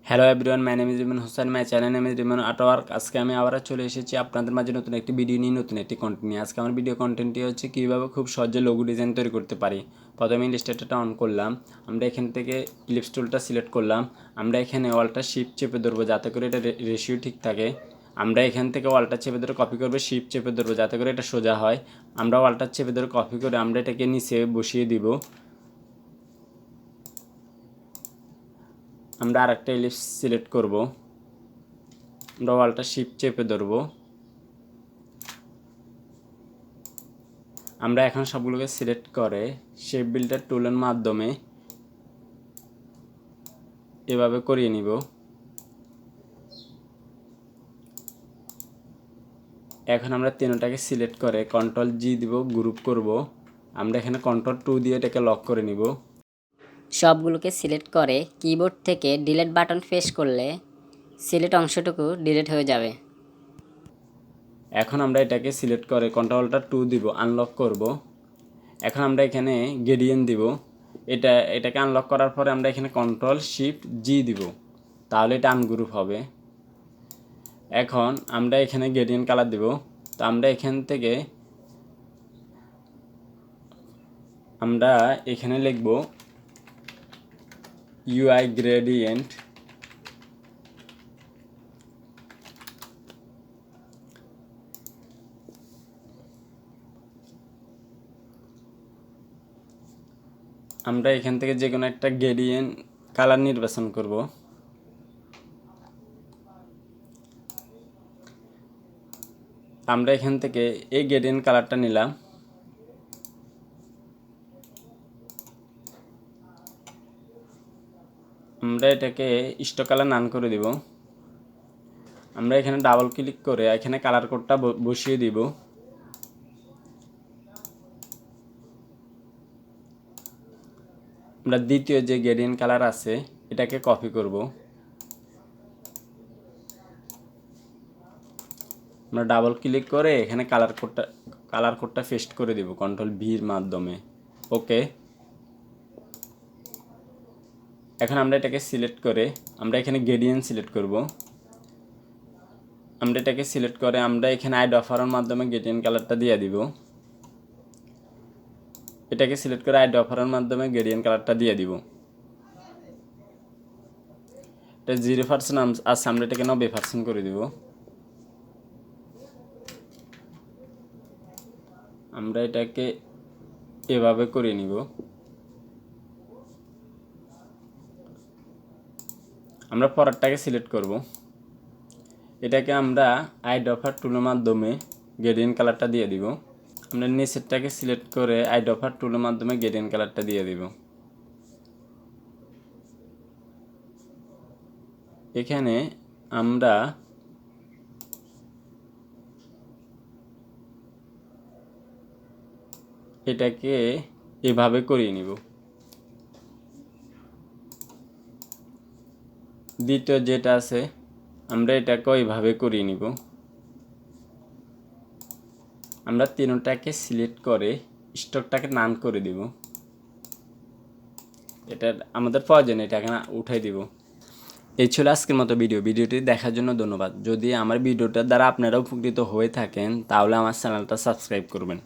Hello everyone, my name is Rimon Hossain, my channel name is Rimon artwork. আজকে আমি আবার চলে এসেছি আপনাদের মাঝে নতুন একটি ভিডিও নিয়ে, নতুন একটি কন্টেন্ট নিয়ে। আজকে আমার ভিডিও কন্টেন্টটি হচ্ছে কীভাবে খুব সহজে লোগো ডিজাইন তৈরি করতে পারি। প্রথমে ইলাস্ট্রেটরটা অন করলাম, আমরা এখান থেকে ইলিপস টুলটা সিলেক্ট করলাম। আমরা এখানে ওয়ালটা শিফট চেপে ধরবো যাতে করে এটা রেশিও ঠিক থাকে। আমরা এখান থেকে ওয়ালটা চেপে ধরে কপি করবো, শিফট চেপে ধরবো যাতে করে এটা সোজা হয়। আমরা ওয়ালটা চেপে ধরে কপি করে আমরা এটাকে নিচে বসিয়ে দিব। আমরা আরেকটা ইলিপস সিলেক্ট করব, আমরা ওয়ালটা শিফট চেপে ধরব। আমরা এখন সবগুলোকে সিলেক্ট করে শেপ বিল্ডার টুলের মাধ্যমে এভাবে করিয়ে নিব। এখন আমরা তিনটাকে সিলেক্ট করে কন্ট্রোল জি দিব, গ্রুপ করব। আমরা এখানে কন্ট্রোল 2 দিয়ে এটাকে লক করে নিব। সবগুলোকে সিলেক্ট করে কিবোর্ড থেকে ডিলিট বাটন প্রেস করলে সিলেক্ট অংশটুকু ডিলিট হয়ে যাবে। এখন আমরা এটাকে সিলেক্ট করে কন্ট্রোলটা 2 দিব, আনলক করব। এখন আমরা এখানে গ্রেডিয়েন্ট দিব। এটাকে আনলক করার পরে আমরা এখানে কন্ট্রোল শিফট জি দিব, তাহলে এটা আনগ্রুপ হবে। এখন আমরা এখানে গ্রেডিয়েন্ট কালার দিব। তো আমরা এখান থেকে আমরা এখানে লিখব ইউআই গ্রেডিয়েন্ট। আমরা এখান থেকে যে কোনো একটা গ্রেডিয়েন্ট কালার নির্বাচন করব। আমরা এখান থেকে এই গ্রেডিয়েন্ট কালারটা নিলাম। আমরা এটাকে স্টক কালার নান করে দিব। আমরা এখানে ডাবল ক্লিক করে এখানে কালার কোডটা বসিয়ে দিব। আমরা দ্বিতীয় যে গ্রেডিয়েন্ট কালার আছে এটাকে কপি করব। আমরা ডাবল ক্লিক করে এখানে কালার কোডটা পেস্ট করে দিব কন্ট্রোল ভির মাধ্যমে। ওকে, এখন আমরা এটাকে সিলেক্ট করে আমরা এখানে গ্রেডিয়েন্ট সিলেক্ট করব। আমরা এটাকে সিলেক্ট করে আমরা এখানে আইড অফারের মাধ্যমে গ্রেডিয়েন্ট কালারটা দিয়ে দিব। এটাকে সিলেক্ট করে আইড অফারের মাধ্যমে গ্রেডিয়েন্ট কালারটা দিয়ে দিব। এটা 0% আছে, আমরা এটাকে 90% করে দিব। আমরা এটাকে এভাবে করে নিব। আমরা পরেরটাকে সিলেক্ট করব। এটাকে আমরা আইড অফার টুলের মাধ্যমে গ্রেডিয়েন্ট কালারটা দিয়ে দিব। আমরা নিচেরটাকে সিলেক্ট করে আইড অফার টুলের মাধ্যমে গ্রেডিয়েন্ট কালারটা দিয়ে দিব। এখানে আমরা এটাকে এভাবে করিয়ে নিব। দ্বিতীয় যেটা আছে আমরা এটাকে এইভাবে করিয়ে নিব। আমরা তিনটাকে সিলেক্ট করে স্টকটাকে নান করে দিব। এটা আমাদের প্রয়োজন, এটাকে উঠাই দিব। এই ছিল আজকের মতো ভিডিওটি দেখার জন্য ধন্যবাদ। যদি আমার ভিডিওটার দ্বারা আপনারা উপকৃত হয়ে থাকেন তাহলে আমার চ্যানেলটা সাবস্ক্রাইব করবেন।